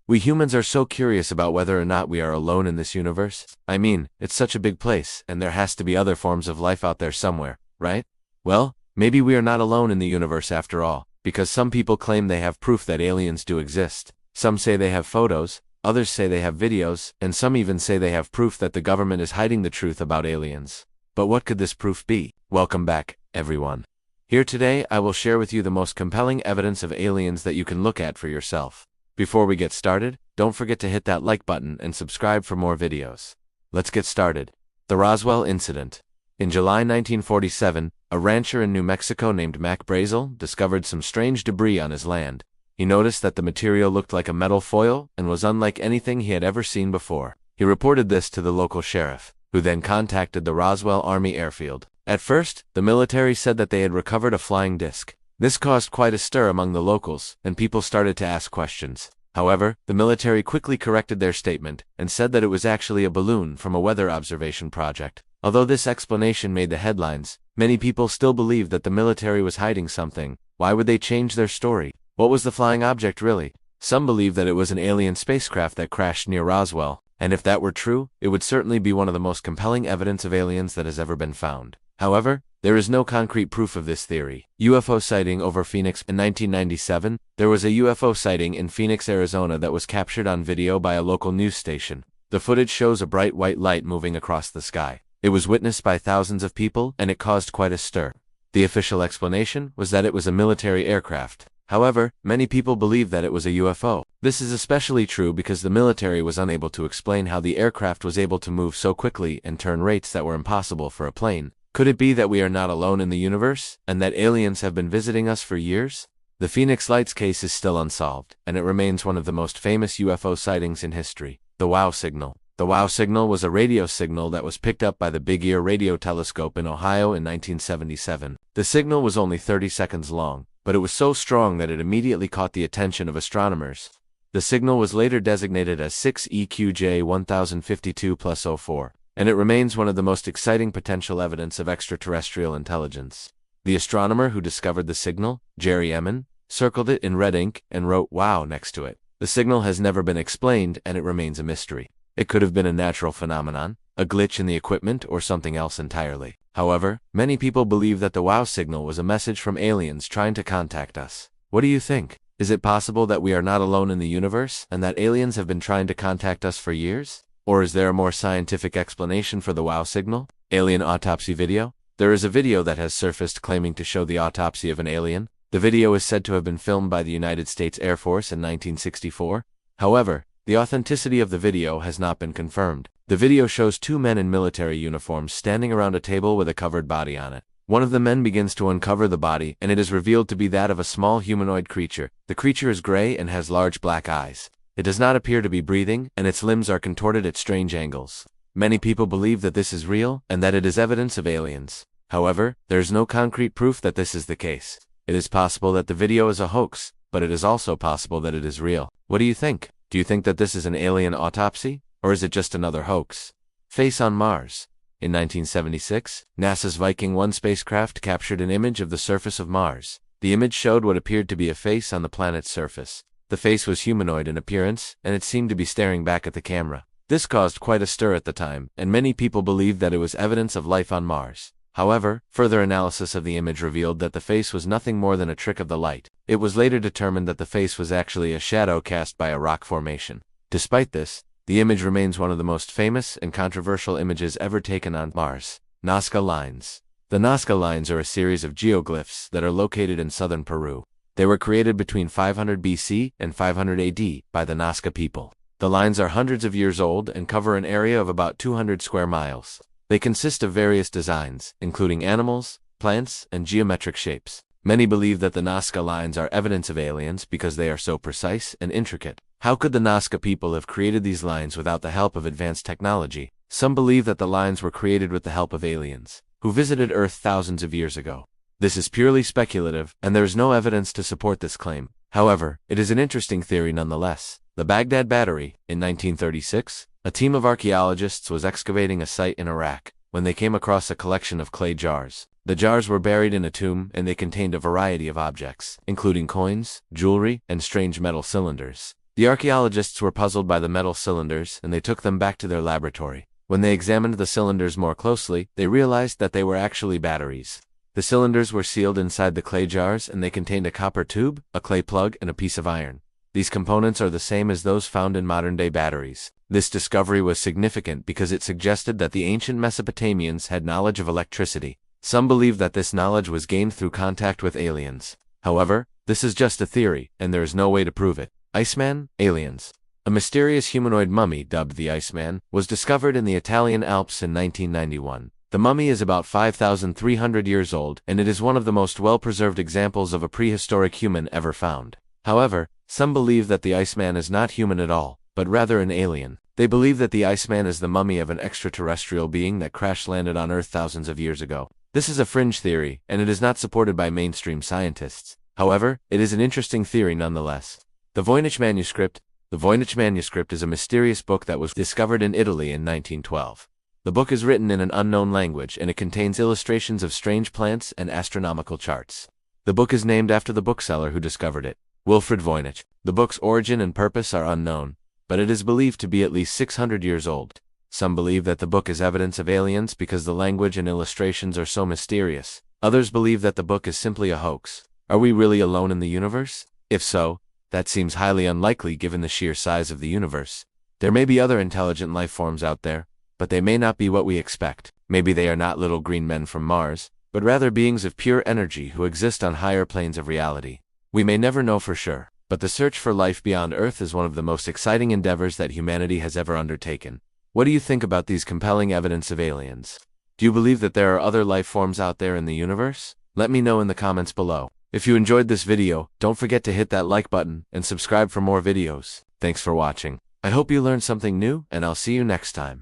We humans are so curious about whether or not we are alone in this universe. I mean, it's such a big place, and there has to be other forms of life out there somewhere, right? Well, maybe we are not alone in the universe after all, because some people claim they have proof that aliens do exist. Some say they have photos, others say they have videos, and some even say they have proof that the government is hiding the truth about aliens. But what could this proof be? Welcome back, everyone. Here today, I will share with you the most compelling evidence of aliens that you can look at for yourself. Before we get started, don't forget to hit that like button and subscribe for more videos. Let's get started. The Roswell Incident. In July 1947, a rancher in New Mexico named Mac Brazel discovered some strange debris on his land. He noticed that the material looked like a metal foil and was unlike anything he had ever seen before. He reported this to the local sheriff, who then contacted the Roswell Army Airfield. At first, the military said that they had recovered a flying disc. This caused quite a stir among the locals, and people started to ask questions. However, the military quickly corrected their statement and said that it was actually a balloon from a weather observation project. Although this explanation made the headlines, many people still believed that the military was hiding something. Why would they change their story? What was the flying object really? Some believe that it was an alien spacecraft that crashed near Roswell, and if that were true, it would certainly be one of the most compelling evidence of aliens that has ever been found. However, there is no concrete proof of this theory. UFO sighting over Phoenix. In 1997, there was a UFO sighting in Phoenix, Arizona that was captured on video by a local news station. The footage shows a bright white light moving across the sky. It was witnessed by thousands of people, and it caused quite a stir. The official explanation was that it was a military aircraft. However, many people believe that it was a UFO. This is especially true because the military was unable to explain how the aircraft was able to move so quickly and turn rates that were impossible for a plane. Could it be that we are not alone in the universe, and that aliens have been visiting us for years? The Phoenix Lights case is still unsolved, and it remains one of the most famous UFO sightings in history. The WOW signal. The WOW signal was a radio signal that was picked up by the Big Ear radio telescope in Ohio in 1977. The signal was only 30 seconds long, but it was so strong that it immediately caught the attention of astronomers. The signal was later designated as 6EQJ 1052+04. And it remains one of the most exciting potential evidence of extraterrestrial intelligence. The astronomer who discovered the signal, Jerry Ehman, circled it in red ink and wrote "WOW" next to it. The signal has never been explained, and it remains a mystery. It could have been a natural phenomenon, a glitch in the equipment, or something else entirely. However, many people believe that the WOW signal was a message from aliens trying to contact us. What do you think? Is it possible that we are not alone in the universe, and that aliens have been trying to contact us for years? Or is there a more scientific explanation for the WOW signal? Alien autopsy video? There is a video that has surfaced claiming to show the autopsy of an alien. The video is said to have been filmed by the United States Air Force in 1964. However, the authenticity of the video has not been confirmed. The video shows two men in military uniforms standing around a table with a covered body on it. One of the men begins to uncover the body, and it is revealed to be that of a small humanoid creature. The creature is gray and has large black eyes. It does not appear to be breathing, and its limbs are contorted at strange angles. Many people believe that this is real, and that it is evidence of aliens. However, there is no concrete proof that this is the case. It is possible that the video is a hoax, but it is also possible that it is real. What do you think? Do you think that this is an alien autopsy, or is it just another hoax? Face on Mars. In 1976, NASA's Viking 1 spacecraft captured an image of the surface of Mars. The image showed what appeared to be a face on the planet's surface. The face was humanoid in appearance, and it seemed to be staring back at the camera. This caused quite a stir at the time, and many people believed that it was evidence of life on Mars. However, further analysis of the image revealed that the face was nothing more than a trick of the light. It was later determined that the face was actually a shadow cast by a rock formation. Despite this, the image remains one of the most famous and controversial images ever taken on Mars. Nazca Lines. The Nazca Lines are a series of geoglyphs that are located in southern Peru. They were created between 500 BC and 500 AD by the Nazca people. The lines are hundreds of years old and cover an area of about 200 square miles. They consist of various designs, including animals, plants, and geometric shapes. Many believe that the Nazca Lines are evidence of aliens because they are so precise and intricate. How could the Nazca people have created these lines without the help of advanced technology? Some believe that the lines were created with the help of aliens, who visited Earth thousands of years ago. This is purely speculative, and there is no evidence to support this claim. However, it is an interesting theory nonetheless. The Baghdad Battery. In 1936, a team of archaeologists was excavating a site in Iraq when they came across a collection of clay jars. The jars were buried in a tomb, and they contained a variety of objects, including coins, jewelry, and strange metal cylinders. The archaeologists were puzzled by the metal cylinders, and they took them back to their laboratory. When they examined the cylinders more closely, they realized that they were actually batteries. The cylinders were sealed inside the clay jars, and they contained a copper tube, a clay plug, and a piece of iron. These components are the same as those found in modern-day batteries. This discovery was significant because it suggested that the ancient Mesopotamians had knowledge of electricity. Some believe that this knowledge was gained through contact with aliens. However, this is just a theory, and there is no way to prove it. Iceman, aliens. A mysterious humanoid mummy, dubbed the Iceman, was discovered in the Italian Alps in 1991. The mummy is about 5,300 years old, and it is one of the most well-preserved examples of a prehistoric human ever found. However, some believe that the Iceman is not human at all, but rather an alien. They believe that the Iceman is the mummy of an extraterrestrial being that crash-landed on Earth thousands of years ago. This is a fringe theory, and it is not supported by mainstream scientists. However, it is an interesting theory nonetheless. The Voynich Manuscript. The Voynich Manuscript is a mysterious book that was discovered in Italy in 1912. The book is written in an unknown language, and it contains illustrations of strange plants and astronomical charts. The book is named after the bookseller who discovered it, Wilfrid Voynich. The book's origin and purpose are unknown, but it is believed to be at least 600 years old. Some believe that the book is evidence of aliens because the language and illustrations are so mysterious. Others believe that the book is simply a hoax. Are we really alone in the universe? If so, that seems highly unlikely given the sheer size of the universe. There may be other intelligent life forms out there, but they may not be what we expect. Maybe they are not little green men from Mars, but rather beings of pure energy who exist on higher planes of reality. We may never know for sure, but the search for life beyond Earth is one of the most exciting endeavors that humanity has ever undertaken. What do you think about these compelling evidence of aliens? Do you believe that there are other life forms out there in the universe? Let me know in the comments below. If you enjoyed this video, don't forget to hit that like button and subscribe for more videos. Thanks for watching. I hope you learned something new, and I'll see you next time.